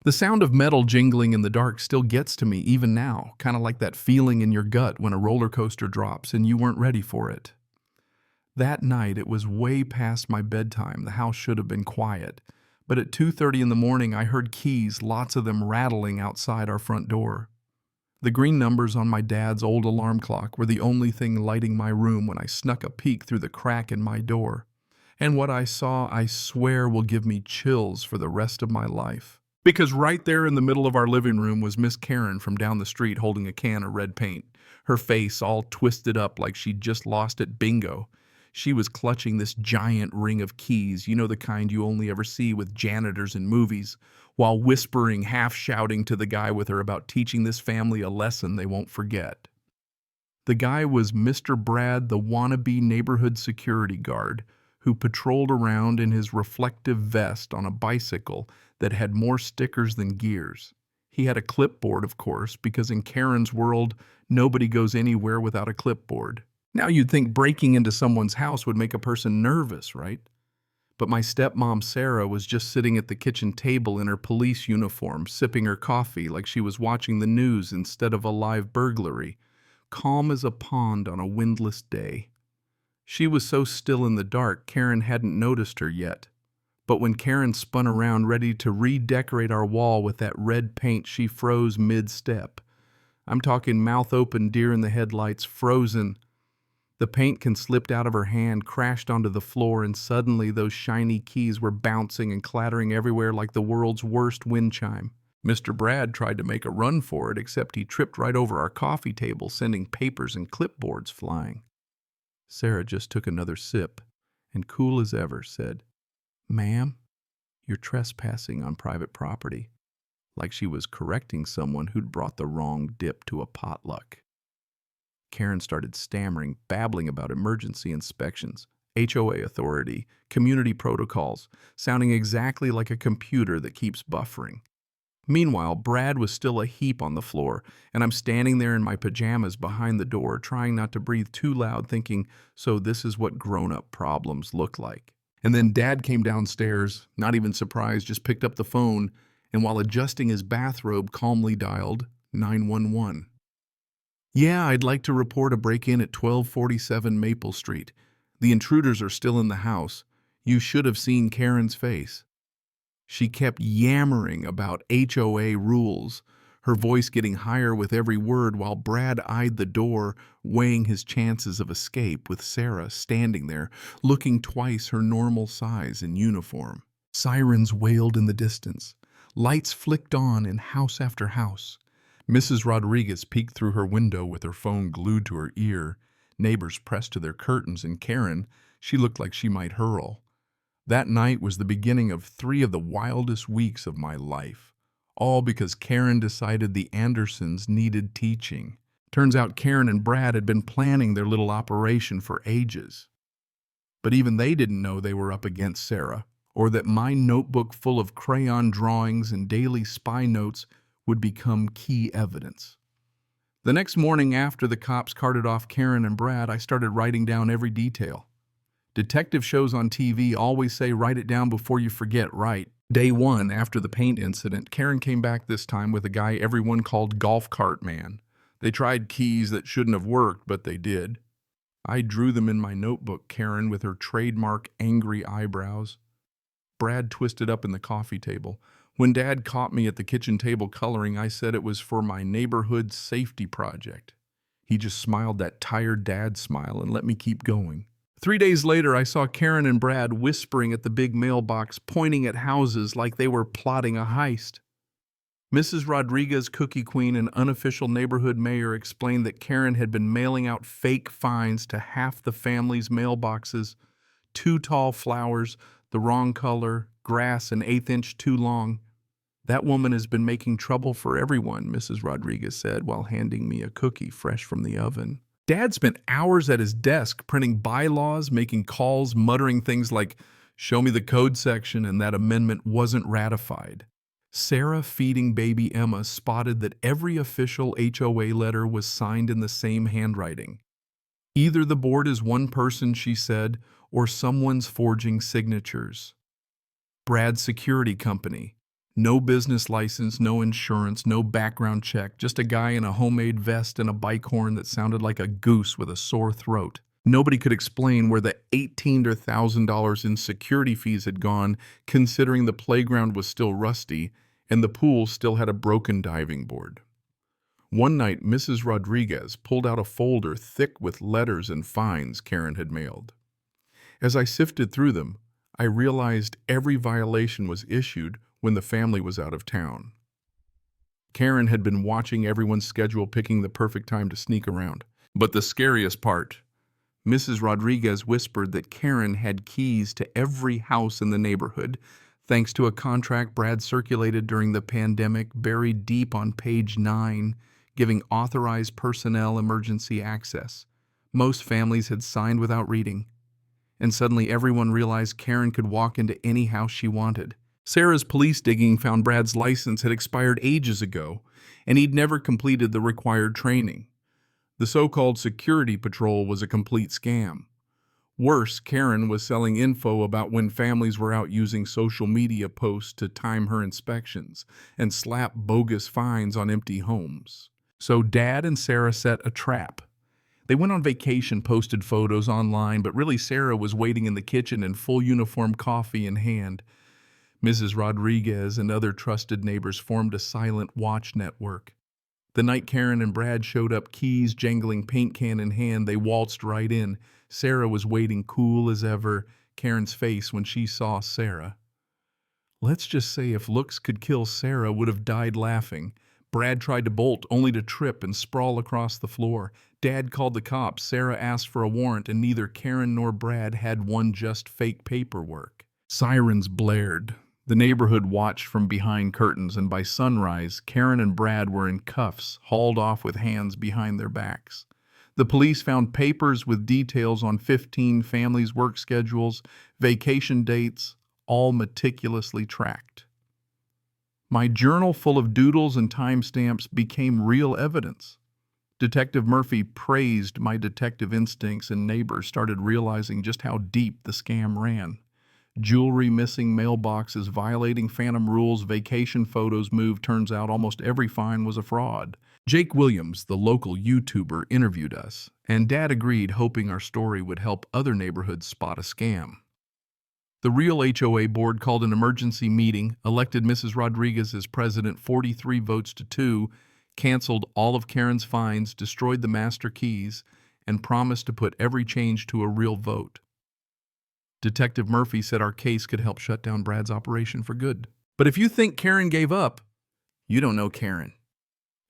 The sound of metal jingling in the dark still gets to me even now, kind of like that feeling in your gut when a roller coaster drops and you weren't ready for it. That night, it was way past my bedtime. The house should have been quiet. But at 2:30 in the morning, I heard keys, lots of them rattling outside our front door. The green numbers on my dad's old alarm clock were the only thing lighting my room when I snuck a peek through the crack in my door. And what I saw, I swear, will give me chills for the rest of my life. Because right there in the middle of our living room was Miss Karen from down the street holding a can of red paint, her face all twisted up like she'd just lost at bingo. She was clutching this giant ring of keys, you know, the kind you only ever see with janitors in movies, while whispering, half shouting to the guy with her about teaching this family a lesson they won't forget. The guy was Mr. Brad, the wannabe neighborhood security guard, who patrolled around in his reflective vest on a bicycle that had more stickers than gears. He had a clipboard, of course, because in Karen's world, nobody goes anywhere without a clipboard. Now you'd think breaking into someone's house would make a person nervous, right? But my stepmom Sarah was just sitting at the kitchen table in her police uniform, sipping her coffee like she was watching the news instead of a live burglary, calm as a pond on a windless day. She was so still in the dark, Karen hadn't noticed her yet. But when Karen spun around ready to redecorate our wall with that red paint, she froze mid-step. I'm talking mouth open, deer in the headlights, frozen. The paint can slipped out of her hand, crashed onto the floor, and suddenly those shiny keys were bouncing and clattering everywhere like the world's worst wind chime. Mr. Brad tried to make a run for it, except he tripped right over our coffee table, sending papers and clipboards flying. Sarah just took another sip and, cool as ever, said, "Ma'am, you're trespassing on private property," like she was correcting someone who'd brought the wrong dip to a potluck. Karen started stammering, babbling about emergency inspections, HOA authority, community protocols, sounding exactly like a computer that keeps buffering. Meanwhile, Brad was still a heap on the floor, and I'm standing there in my pajamas behind the door, trying not to breathe too loud, thinking, so this is what grown-up problems look like. And then Dad came downstairs, not even surprised, just picked up the phone, and while adjusting his bathrobe, calmly dialed 911. "Yeah, I'd like to report a break-in at 1247 Maple Street. The intruders are still in the house. You should have seen Karen's face." She kept yammering about HOA rules, her voice getting higher with every word while Brad eyed the door, weighing his chances of escape, with Sarah standing there, looking twice her normal size in uniform. Sirens wailed in the distance. Lights flicked on in house after house. Mrs. Rodriguez peeked through her window with her phone glued to her ear. Neighbors pressed to their curtains, and Karen, she looked like she might hurl. That night was the beginning of 3 of the wildest weeks of my life, all because Karen decided the Andersons needed teaching. Turns out Karen and Brad had been planning their little operation for ages. But even they didn't know they were up against Sarah, or that my notebook full of crayon drawings and daily spy notes would become key evidence. The next morning after the cops carted off Karen and Brad, I started writing down every detail. Detective shows on TV always say write it down before you forget, right? Day 1, after the paint incident, Karen came back this time with a guy everyone called Golf Cart Man. They tried keys that shouldn't have worked, but they did. I drew them in my notebook, Karen with her trademark angry eyebrows. Brad twisted up in the coffee table. When Dad caught me at the kitchen table coloring, I said it was for my neighborhood safety project. He just smiled that tired dad smile and let me keep going. 3 days later, I saw Karen and Brad whispering at the big mailbox, pointing at houses like they were plotting a heist. Mrs. Rodriguez, Cookie Queen, and unofficial neighborhood mayor explained that Karen had been mailing out fake fines to half the family's mailboxes. 2 tall flowers, the wrong color, grass an 1/8 inch too long. "That woman has been making trouble for everyone," Mrs. Rodriguez said while handing me a cookie fresh from the oven. Dad spent hours at his desk printing bylaws, making calls, muttering things like, "Show me the code section," and that amendment wasn't ratified. Sarah, feeding baby Emma, spotted that every official HOA letter was signed in the same handwriting. "Either the board is one person," she said, "or someone's forging signatures." Brad's security company. No business license, no insurance, no background check, just a guy in a homemade vest and a bike horn that sounded like a goose with a sore throat. Nobody could explain where the $1,800 in security fees had gone, considering the playground was still rusty and the pool still had a broken diving board. One night, Mrs. Rodriguez pulled out a folder thick with letters and fines Karen had mailed. As I sifted through them, I realized every violation was issued when the family was out of town. Karen had been watching everyone's schedule, picking the perfect time to sneak around. But the scariest part, Mrs. Rodriguez whispered that Karen had keys to every house in the neighborhood, thanks to a contract Brad circulated during the pandemic, buried deep on page 9, giving authorized personnel emergency access. Most families had signed without reading, and suddenly everyone realized Karen could walk into any house she wanted. Sarah's police digging found Brad's license had expired ages ago, and he'd never completed the required training. The so-called security patrol was a complete scam. Worse, Karen was selling info about when families were out using social media posts to time her inspections and slap bogus fines on empty homes. So Dad and Sarah set a trap. They went on vacation, posted photos online, but really Sarah was waiting in the kitchen in full uniform, coffee in hand. Mrs. Rodriguez and other trusted neighbors formed a silent watch network. The night Karen and Brad showed up, keys jangling, paint can in hand, they waltzed right in. Sarah was waiting, cool as ever. Karen's face when she saw Sarah. Let's just say if looks could kill, Sarah would have died laughing. Brad tried to bolt, only to trip and sprawl across the floor. Dad called the cops. Sarah asked for a warrant, and neither Karen nor Brad had one, just fake paperwork. Sirens blared. The neighborhood watched from behind curtains, and by sunrise, Karen and Brad were in cuffs, hauled off with hands behind their backs. The police found papers with details on 15 families' work schedules, vacation dates, all meticulously tracked. My journal full of doodles and timestamps became real evidence. Detective Murphy praised my detective instincts, and neighbors started realizing just how deep the scam ran. Jewelry missing, mailboxes violating phantom rules, vacation photos moved. Turns out almost every fine was a fraud. Jake Williams, the local YouTuber, interviewed us, and Dad agreed, hoping our story would help other neighborhoods spot a scam. The real HOA board called an emergency meeting, elected Mrs. Rodriguez as president 43 votes to 2, canceled all of Karen's fines, destroyed the master keys, and promised to put every change to a real vote. Detective Murphy said our case could help shut down Brad's operation for good. But if you think Karen gave up, you don't know Karen.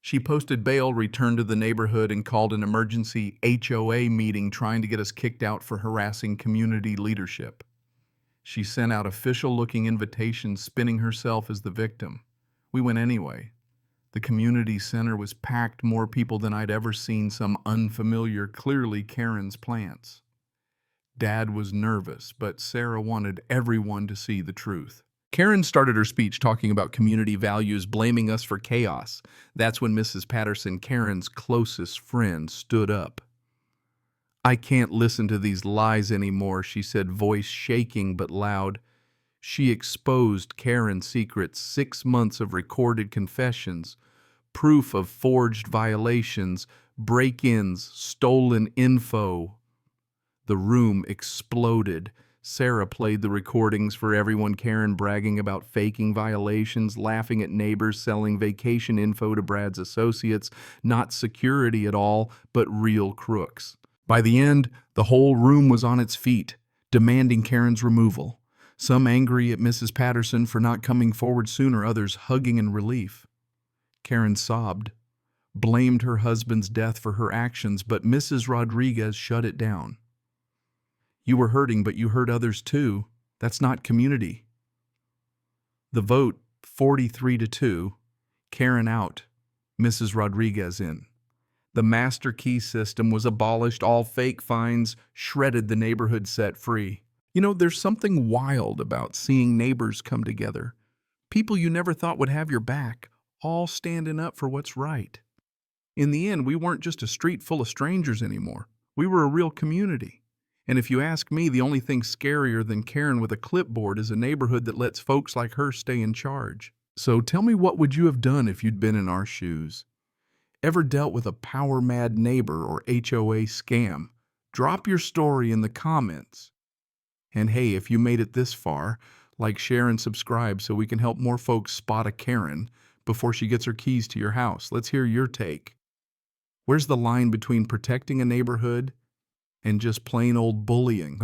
She posted bail, returned to the neighborhood, and called an emergency HOA meeting trying to get us kicked out for harassing community leadership. She sent out official-looking invitations, spinning herself as the victim. We went anyway. The community center was packed, more people than I'd ever seen, some unfamiliar, clearly Karen's plants. Dad was nervous, but Sarah wanted everyone to see the truth. Karen started her speech talking about community values, blaming us for chaos. That's when Mrs. Patterson, Karen's closest friend, stood up. "I can't listen to these lies anymore," she said, voice shaking but loud. She exposed Karen's secrets, 6 months of recorded confessions, proof of forged violations, break-ins, stolen info. The room exploded. Sarah played the recordings for everyone, Karen bragging about faking violations, laughing at neighbors selling vacation info to Brad's associates, not security at all, but real crooks. By the end, the whole room was on its feet, demanding Karen's removal. Some angry at Mrs. Patterson for not coming forward sooner, others hugging in relief. Karen sobbed, blamed her husband's death for her actions, but Mrs. Rodriguez shut it down. "You were hurting, but you hurt others too. That's not community." The vote, 43 to 2, Karen out, Mrs. Rodriguez in. The master key system was abolished, all fake fines shredded, the neighborhood set free. You know, there's something wild about seeing neighbors come together. People you never thought would have your back, all standing up for what's right. In the end, we weren't just a street full of strangers anymore. We were a real community. And if you ask me, the only thing scarier than Karen with a clipboard is a neighborhood that lets folks like her stay in charge. So tell me, what would you have done if you'd been in our shoes? Ever dealt with a power-mad neighbor or HOA scam? Drop your story in the comments. And hey, if you made it this far, like, share, and subscribe so we can help more folks spot a Karen before she gets her keys to your house. Let's hear your take. Where's the line between protecting a neighborhood and just plain old bullying?